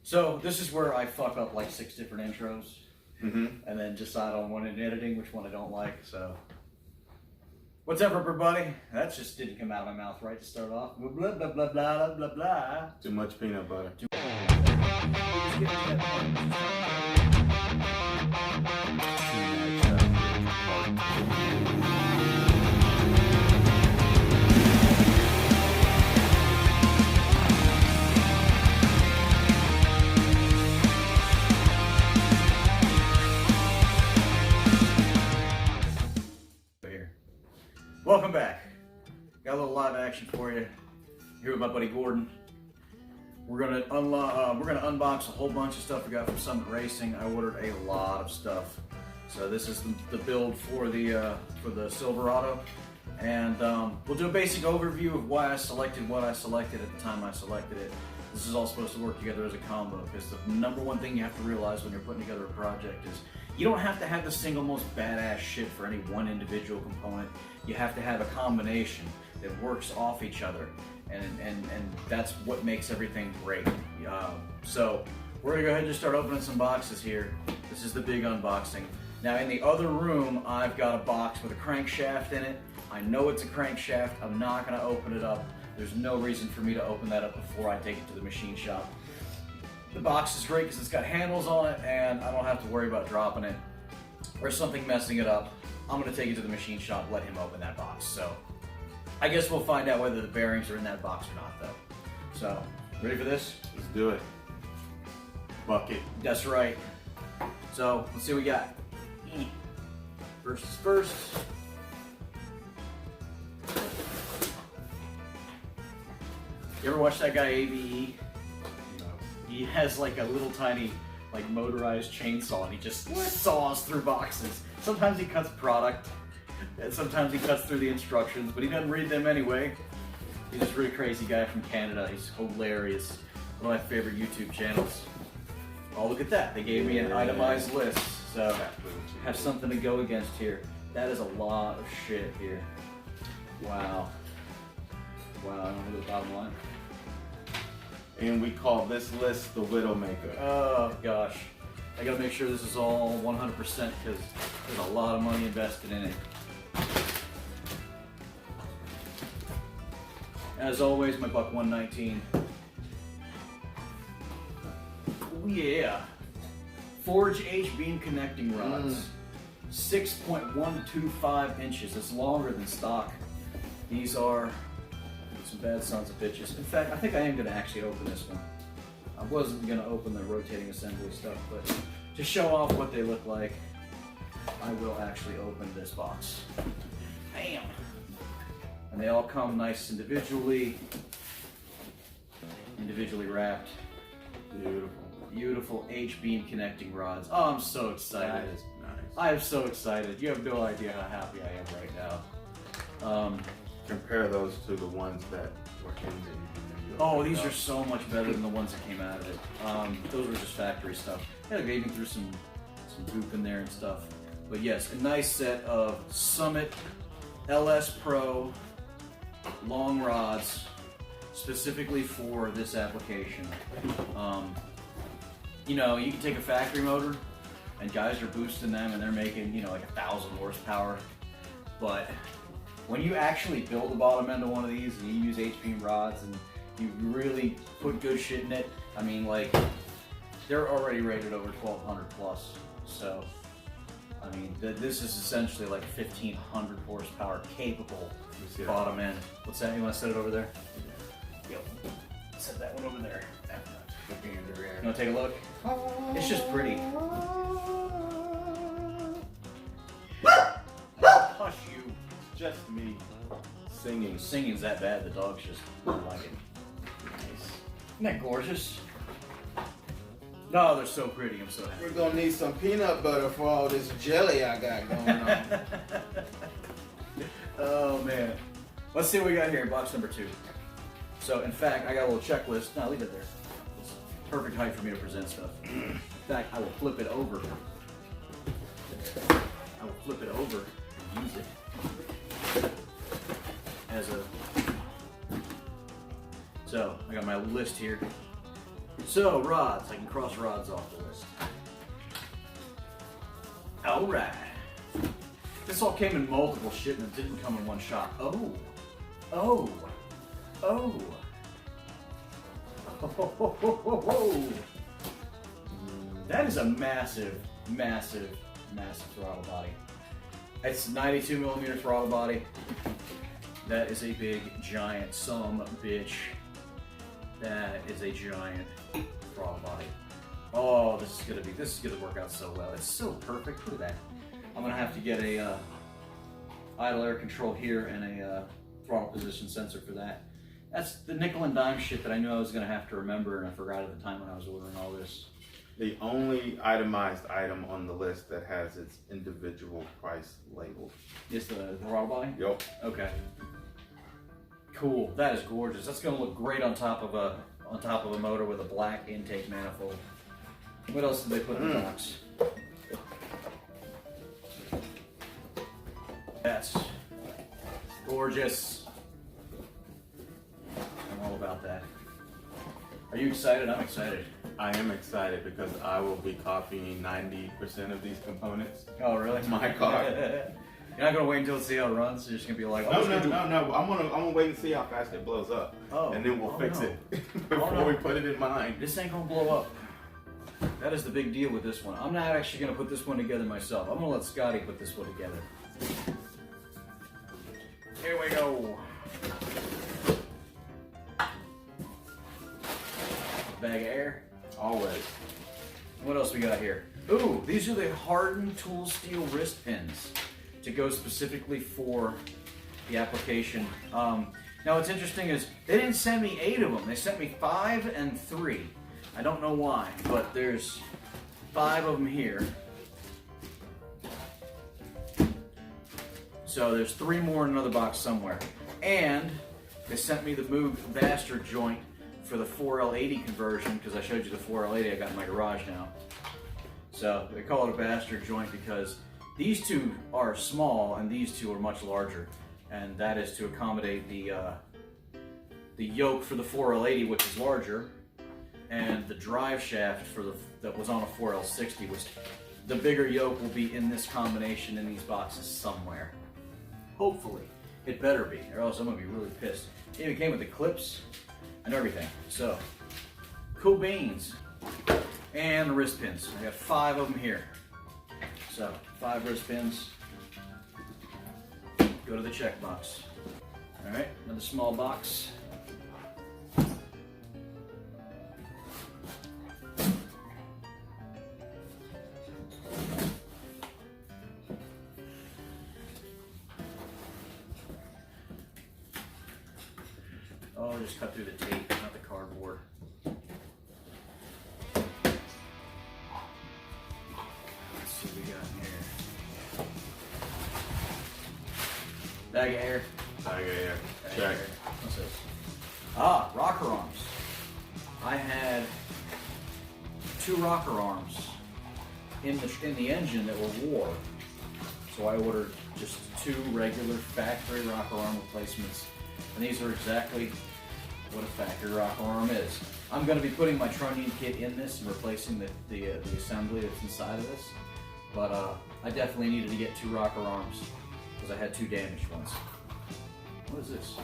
So this is where I fuck up like 6 different intros, and then decide on one in editing, which one I don't like. So, what's up, everybody? That just didn't come out of my mouth right to start off. Blah blah blah blah blah blah blah. Too much peanut butter. Welcome back. Got a little live action for you. Here with my buddy Gordon. We're gonna unbox a whole bunch of stuff we got from Summit Racing. I ordered a lot of stuff. So this is the build for the Silverado, and we'll do a basic overview of why I selected what I selected at the time I selected it. This is all supposed to work together as a combo, because the number one thing you have to realize when you're putting together a project is you don't have to have the single most badass shit for any one individual component. You have to have a combination that works off each other, and that's what makes everything great. So we're gonna go ahead and just start opening some boxes here. This is the big unboxing. Now in the other room, I've got a box with a crankshaft in it. I know it's a crankshaft. I'm not gonna open it up. There's no reason for me to open that up before I take it to the machine shop. The box is great because it's got handles on it, and I don't have to worry about dropping it or something messing it up. I'm gonna take it to the machine shop, let him open that box. So I guess we'll find out whether the bearings are in that box or not, though. So, ready for this? Let's do it. Bucket. That's right. So, let's see what we got. First is first. You ever watch that guy AVE? No. He has like a little tiny like motorized chainsaw, and he just saws through boxes. Sometimes he cuts product, and sometimes he cuts through the instructions, but he doesn't read them anyway. He's this really crazy guy from Canada. He's hilarious. One of my favorite YouTube channels. Oh, look at that. They gave me an itemized list, so I have something to go against here. That is a lot of shit here. Wow. Wow, I don't know the bottom line. And we call this list the Widowmaker. Oh gosh. I gotta make sure this is all 100% because there's a lot of money invested in it. As always, my buck 119. Oh yeah. Forge H-beam connecting rods. 6.125 inches. It's longer than stock. These are some bad sons of bitches. In fact, I think I am going to actually open this one. I wasn't going to open the rotating assembly stuff, but to show off what they look like, I will actually open this box. Bam! And they all come nice individually wrapped. Beautiful. Beautiful H-beam connecting rods. Oh, I'm so excited. That is nice. I am so excited. You have no idea how happy I am right now. Compare those to the ones that were in the Oh, these are so much better than the ones that came out of it. Those were just factory stuff. Yeah, they even threw some goop in there and stuff. But yes, a nice set of Summit LS Pro long rods, specifically for this application. You know, you can take a factory motor, and guys are boosting them, and they're making, you know, like 1,000 horsepower. But when you actually build the bottom end of one of these and you use H-beam rods and you really put good shit in it, I mean, like, they're already rated over 1,200 plus. So, I mean, this is essentially like 1,500 horsepower capable bottom end. What's that? You want to set it over there? Yep. Set that one over there. You want to take a look? It's just pretty. Hush you. Just me singing. Singing's that bad, the dogs just don't like it. Nice. Isn't that gorgeous? No, they're so pretty. I'm so happy. We're gonna need some peanut butter for all this jelly I got going on. Oh man. Let's see what we got here in box number 2. So in fact, I got a little checklist. No, leave it there. It's perfect height for me to present stuff. In fact, I will flip it over. I will flip it over and use it as a... So, I got my list here. So, rods. I can cross rods off the list. Alright. This all came in multiple shipments. It didn't come in one shot. Oh. Oh. Oh. Oh. That is a massive, massive, massive throttle body. It's 92 millimeter throttle body. That is a big, giant some bitch. That is a giant throttle body. Oh, this is gonna work out so well. It's so perfect. Look at that. I'm gonna have to get a idle air control here and a throttle position sensor for that. That's the nickel and dime shit that I knew I was gonna have to remember, and I forgot at the time when I was ordering all this. The only itemized item on the list that has its individual price labeled. Is the throttle body? Yep. Okay. Cool. That is gorgeous. That's gonna look great on top of a motor with a black intake manifold. What else did they put in the box? That's gorgeous. I'm all about that. Are you excited? I'm excited. I am excited because I will be copying 90% of these components. Oh, really? My car. You're not gonna wait until to see how it runs. You're just gonna be like, No. I'm gonna wait and see how fast it blows up. Oh. And then we'll fix no. it before we put it in mine. This ain't gonna blow up. That is the big deal with this one. I'm not actually gonna put this one together myself. I'm gonna let Scotty put this one together. Here we go. Bag of air. Always. What else we got here? Ooh, these are the hardened tool steel wrist pins to go specifically for the application. Now what's interesting is they didn't send me 8 of them. They sent me 5 and 3. I don't know why, but there's 5 of them here. So there's 3 more in another box somewhere. And they sent me the Moog bastard joint for the 4L80 conversion, because I showed you the 4L80 I got in my garage now. So they call it a bastard joint because these two are small and these two are much larger, and that is to accommodate the yoke for the 4L80, which is larger, and the drive shaft for that was on a 4L60 was the bigger yoke will be in this combination in these boxes somewhere. Hopefully, it better be, or else I'm gonna be really pissed. It even came with the clips and everything. So, cool beans. And the wrist pins. I got 5 of them here. So, 5 wrist pins. Go to the check box. Alright, another small box. Oh, just cut through the tape, not the cardboard. Let's see what we got in here. Bag of air. Bag of air. Bag of Check. air. What's this? Ah, rocker arms. I had 2 rocker arms in the engine that were wore. So I ordered just 2 regular factory rocker arm replacements. And these are exactly what a factory rocker arm is. I'm going to be putting my trunnion kit in this and replacing the assembly that's inside of this. But I definitely needed to get 2 rocker arms because I had 2 damaged ones. What is this?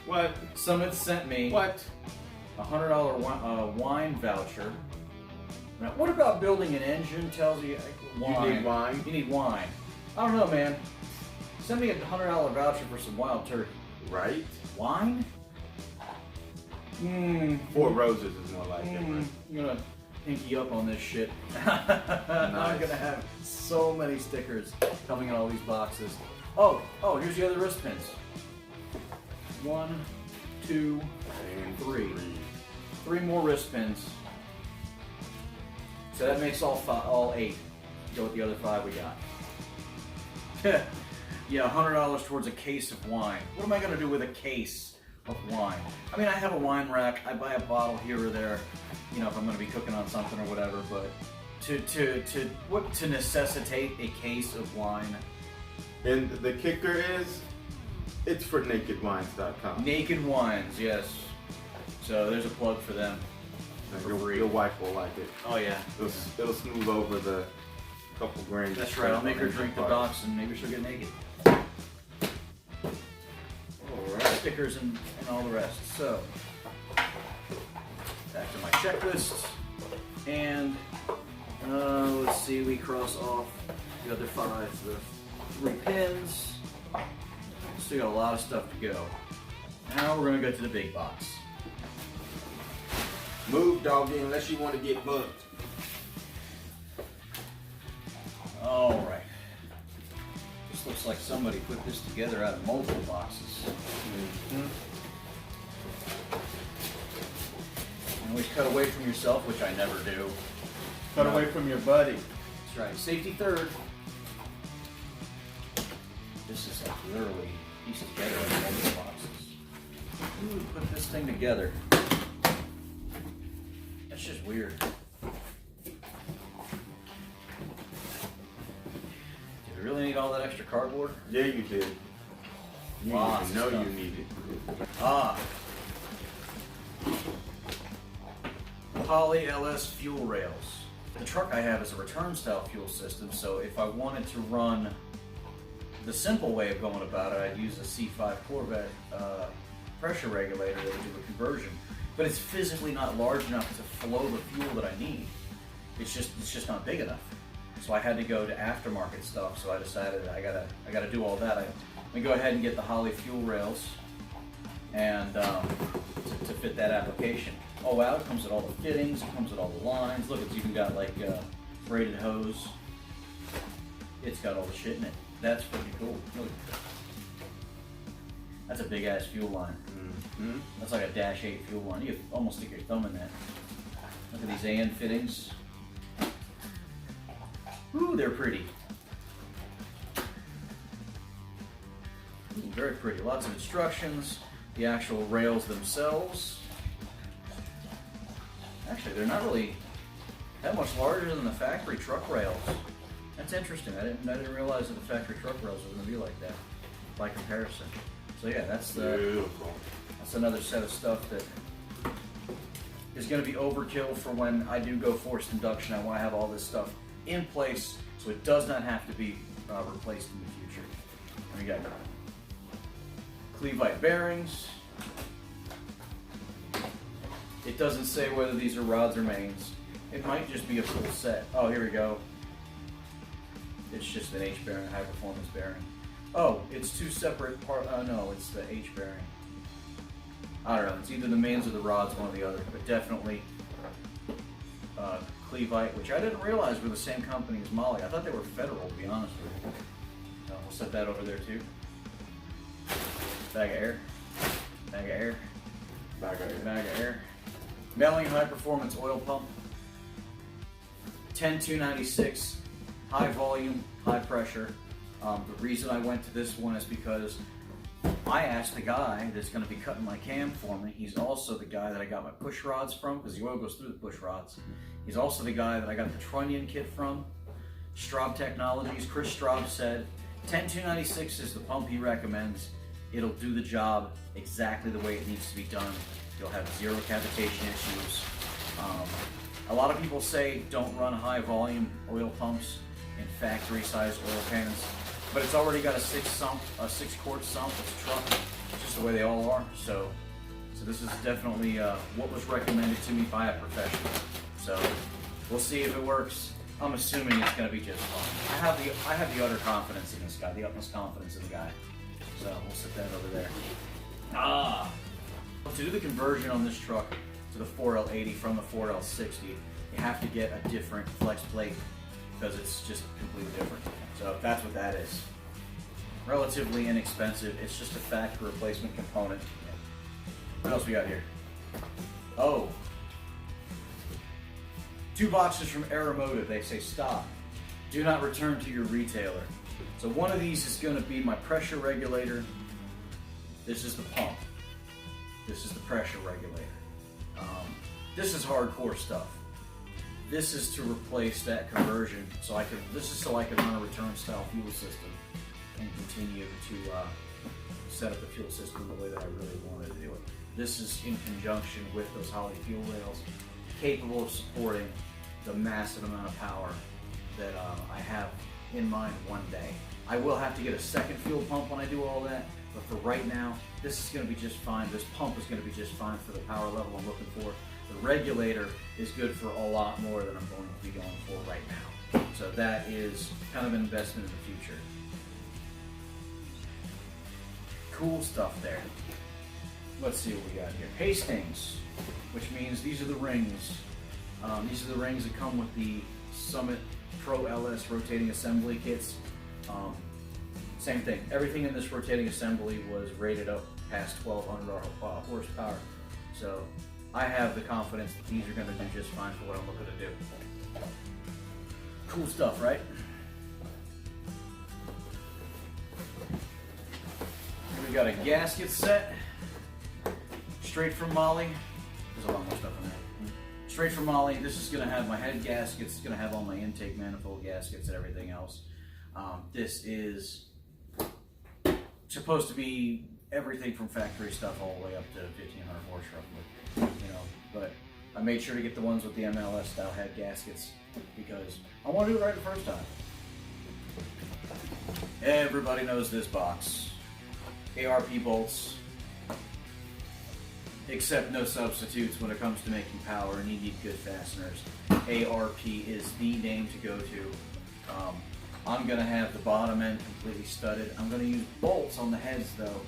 What? Summit sent me What? a $100 wine voucher. Now, what about building an engine tells you wine? You need wine? You need wine. I don't know, man. Send me a $100 voucher for some wild turkey. Right? Wine? Four Roses is more like it. I'm gonna pinky up on this shit. I'm gonna have so many stickers coming in all these boxes. Oh, here's the other wrist pins. 1, 2, And 3. 3 more wrist pins. So that makes all 8. Go with the other 5 we got. Yeah, $100 towards a case of wine. What am I gonna do with a case of wine? I mean, I have a wine rack. I buy a bottle here or there, you know, if I'm gonna be cooking on something or whatever. But to necessitate a case of wine. And the kicker is, it's for nakedwines.com. Naked wines, yes. So there's a plug for them. Your wife will like it. Oh yeah. It'll smooth over the couple grains. That's right. I'll make her drink the box and maybe she'll get naked. Alright, stickers and all the rest. So, back to my checklist. And, let's see, we cross off the other 5, the 3 pins. Still got a lot of stuff to go. Now we're going to go to the big box. Move, doggy, unless you want to get bugged. Alright. This looks like somebody put this together out of multiple boxes. And always cut away from yourself, which I never do. Cut away from your buddy. That's right. Safety third. This is like literally pieced together out of multiple boxes. Ooh, put this thing together. That's just weird. Do we really need all that extra cardboard? Yeah, you did. You Lots didn't of know stuff. you needed. Ah. Holley LS fuel rails. The truck I have is a return style fuel system, so if I wanted to run the simple way of going about it, I'd use a C5 Corvette pressure regulator that would do a conversion. But it's physically not large enough to flow the fuel that I need. It's just not big enough. So I had to go to aftermarket stuff. So I decided I gotta do all that. I'm gonna go ahead and get the Holley fuel rails and to fit that application. Oh wow! It comes with all the fittings. It comes with all the lines. Look, it's even got like braided hose. It's got all the shit in it. That's pretty cool. Look. That's a big ass fuel line. Mm-hmm. That's like a Dash 8 fuel line. You could almost stick your thumb in that. Look at these AN fittings. Ooh, they're pretty. Ooh, very pretty. Lots of instructions. The actual rails themselves. Actually, they're not really that much larger than the factory truck rails. That's interesting. I didn't realize that the factory truck rails were going to be like that by comparison. So yeah, that's another set of stuff that is going to be overkill for when I do go forced induction. I want to have all this stuff in place so it does not have to be replaced in the future. And we got Clevite bearings. It doesn't say whether these are rods or mains. It might just be a full set. Oh, here we go. It's just an H bearing, a high performance bearing. Oh, it's 2 separate parts. No, it's the H bearing. I don't know. It's either the mains or the rods, one or the other. But definitely Clevite, which I didn't realize were the same company as Molly. I thought they were Federal, to be honest with you. We'll set that over there too. Bag of air. Bag of air. Bag of air. Bag of air. Melling high performance oil pump. 10296. High volume, high pressure. The reason I went to this one is because I asked the guy that's going to be cutting my cam for me. He's also the guy that I got my push rods from, because the oil goes through the push rods. He's also the guy that I got the trunnion kit from. Straub Technologies. Chris Straub said 10296 is the pump he recommends. It'll do the job exactly the way it needs to be done. You'll have 0 cavitation issues. A lot of people say don't run high volume oil pumps in factory size oil pans, but it's already got a 6 quart sump. It's a truck. It's just the way they all are. So this is definitely what was recommended to me by a professional. So we'll see if it works. I'm assuming it's going to be just fine. I have the utter confidence in this guy, the utmost confidence in the guy. So we'll set that over there. To do the conversion on this truck to the 4L80 from the 4L60, you have to get a different flex plate because it's just completely different. So that's what that is. Relatively inexpensive. It's just a factory replacement component. What else we got here? Oh. 2 boxes from Aeromotive. They say stop. Do not return to your retailer. So one of these is going to be my pressure regulator. This is the pump. This is the pressure regulator. This is hardcore stuff. This is to replace that conversion. This is so I can run a return style fuel system and continue to set up the fuel system the way that I really wanted to do it. This is in conjunction with those Holley fuel rails, capable of supporting the massive amount of power that I have in mind one day. I will have to get a second fuel pump when I do all that, but for right now, this is going to be just fine. This pump is going to be just fine for the power level I'm looking for. The regulator is good for a lot more than I'm going to be going for right now. So that is kind of an investment in the future. Cool stuff there. Let's see what we got here. Hastings, which means these are the rings. These are the rings that come with the Summit Pro LS rotating assembly kits. Same thing. Everything in this rotating assembly was rated up past 1,200 horsepower. So I have the confidence that these are going to do just fine for what I'm looking to do. Cool stuff, right? Here we got a gasket set, straight from Holley. There's a lot more stuff in there. Straight from Holley. This is going to have my head gaskets. It's going to have all my intake manifold gaskets and everything else. This is supposed to be everything from factory stuff all the way up to 1,500 horse roughly, you know. But I made sure to get the ones with the MLS style head gaskets because I want to do it right the first time. Everybody knows this box. Arp Bolts. Except no substitutes when it comes to making power, and you need good fasteners. ARP is the name to go to. I'm going to have the bottom end completely studded. I'm going to use bolts on the heads though,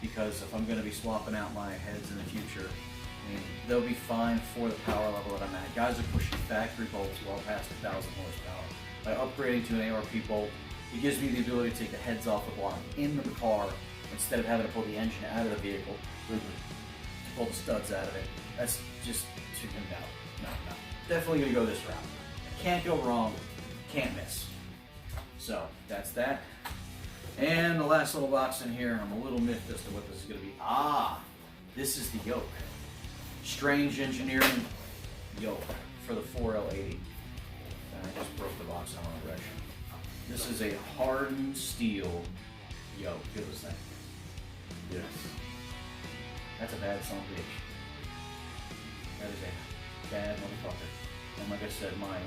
because if I'm going to be swapping out my heads in the future, I mean, they'll be fine for the power level that I'm at. Guys are pushing factory bolts well past 1,000 horsepower. By upgrading to an ARP bolt, it gives me the ability to take the heads off the block into the car instead of having to pull the engine out of the vehicle. Pull the studs out of it. That's just too no. Definitely gonna go this route. Can't go wrong, can't miss. So that's that. And the last little box in here, I'm a little miffed as to what this is gonna be. This is the yoke. Strange engineering yoke for the 4L80. And I just broke the box in the wrong direction. This is a hardened steel yoke. Feel this thing. Yes. That's a bad son of a bitch. That is a bad motherfucker. And like I said, my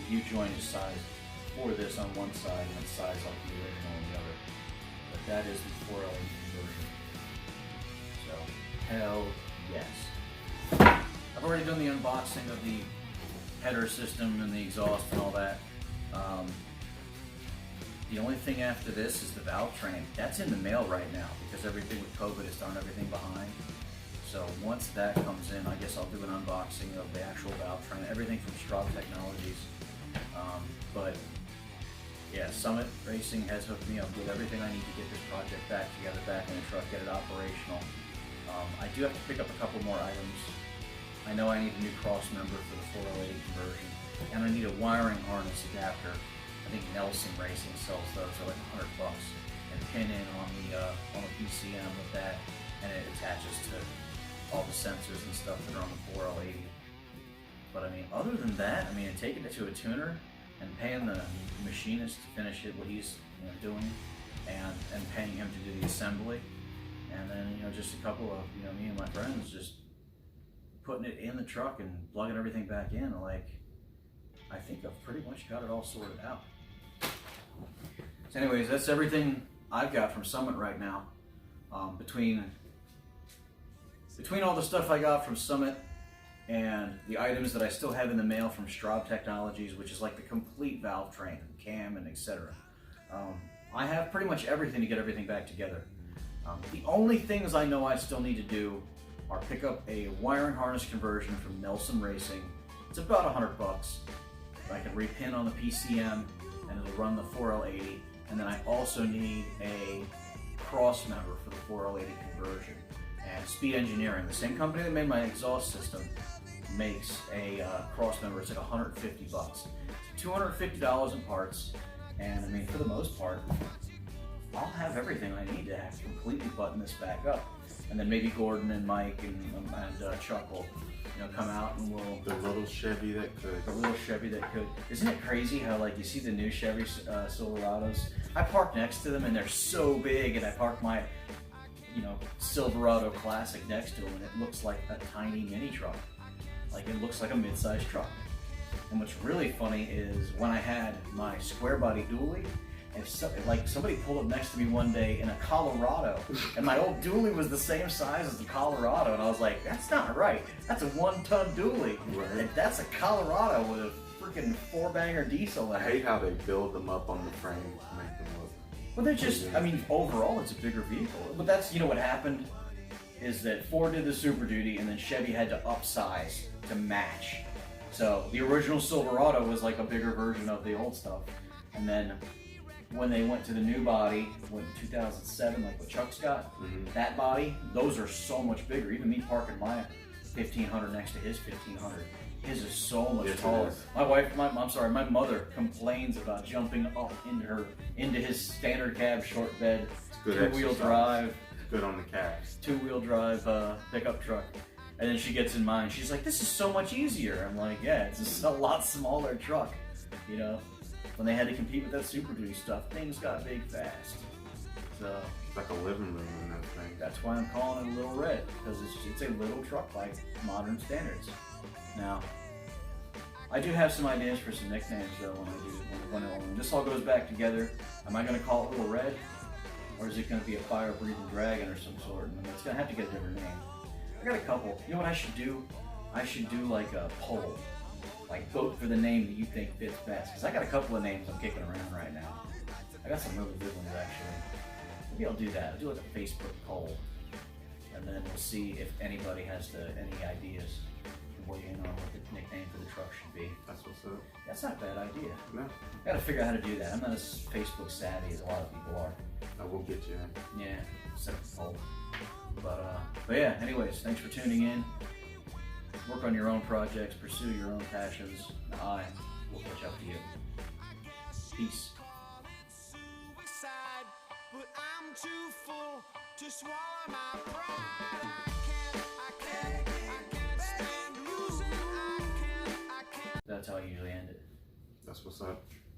U-joint is sized for this on one side and it's sized like the original on the other. But that is the 4L conversion. So, hell yes. I've already done the unboxing of the header system and the exhaust and all that. The only thing after this is the valve train. That's in the mail right now because everything with COVID has thrown everything behind. So once that comes in, I guess I'll do an unboxing of the actual valve train, everything from Straub Technologies. But yeah, Summit Racing has hooked me up with everything I need to get this project back together, back in the truck, get it operational. I do have to pick up a couple more items. I know I need a new cross member for the 4L80 conversion, and I need a wiring harness adapter. I think Nelson Racing sells those for like $100, and pin in on the PCM with that, and it attaches to all the sensors and stuff that are on the 4L80. But I mean, other than that, I mean, taking it to a tuner and paying the machinist to finish it, what he's doing, and paying him to do the assembly, and then just a couple of me and my friends just putting it in the truck and plugging everything back in. Like, I think I've pretty much got it all sorted out. So anyways, that's everything I've got from Summit right now. Between all the stuff I got from Summit and the items that I still have in the mail from Straub Technologies, which is like the complete valve train, cam, and etc. I have pretty much everything to get everything back together. The only things I know I still need to do are pick up a wiring harness conversion from Nelson Racing. It's about $100. I can repin on the PCM and it'll run the 4L80. And then I also need a cross member for the 4L80 conversion. And Speed Engineering, the same company that made my exhaust system, makes a cross member. It's like $150. It's $250 in parts. And I mean, for the most part, I'll have everything I need to completely button this back up. And then maybe Gordon and Mike and Chuck will come out and we'll... The little Chevy that could. The little Chevy that could. Isn't it crazy how, like, you see the new Chevy Silverados? I park next to them and they're so big, and I park my Silverado Classic next to it, and it looks like a tiny mini truck. Like it looks like a mid-sized truck. And what's really funny is when I had my square body dually, and somebody pulled up next to me one day in a Colorado, and my old dually was the same size as the Colorado, and I was like, that's not right. That's a 1-ton dually. Right. And that's a Colorado with a freaking 4-banger diesel in I it. hate how they build them up on the frame to make them look. Well, they're just, I mean, overall it's a bigger vehicle. But that's, what happened is that Ford did the Super Duty, and then Chevy had to upsize to match. So the original Silverado was like a bigger version of the old stuff. And then when they went to the new body, in 2007, like what Chuck's got, that body, those are so much bigger. Even me parking my 1500 next to his 1500, his is so much taller. My mother complains about jumping up into his standard cab short bed, two-wheel drive. It's good on the cabs. Two-wheel drive pickup truck. And then she gets in mine. She's like, "This is so much easier." I'm like, "Yeah, it's just a lot smaller truck." When they had to compete with that Super Duty stuff, things got big fast. So It's like a living room in that thing. that's why I'm calling it a Little Red, because it's a little truck by modern standards. Now, I do have some ideas for some nicknames though when this all goes back together. Am I going to call it Little Red, or is it going to be a fire-breathing dragon or some sort? And it's going to have to get a different name. I got a couple. You know what I should do? I should do like a poll. Like vote for the name that you think fits best. Because I got a couple of names I'm kicking around right now. I got some really good ones actually. Maybe I'll do that. I'll do like a Facebook poll. And then we'll see if anybody has any ideas and weigh in on what the nickname for the truck should be. That's what's up. That's not a bad idea. No, I gotta figure out how to do that. I'm not as Facebook savvy as a lot of people are. I will get you in. Yeah, set up a poll. But yeah, anyways, thanks for tuning in. Work on your own projects, pursue your own passions. I will catch up to you. Peace. But I'm too full to swallow my pride. I can't stand losing. I can't. That's how I usually end it. That's what's up.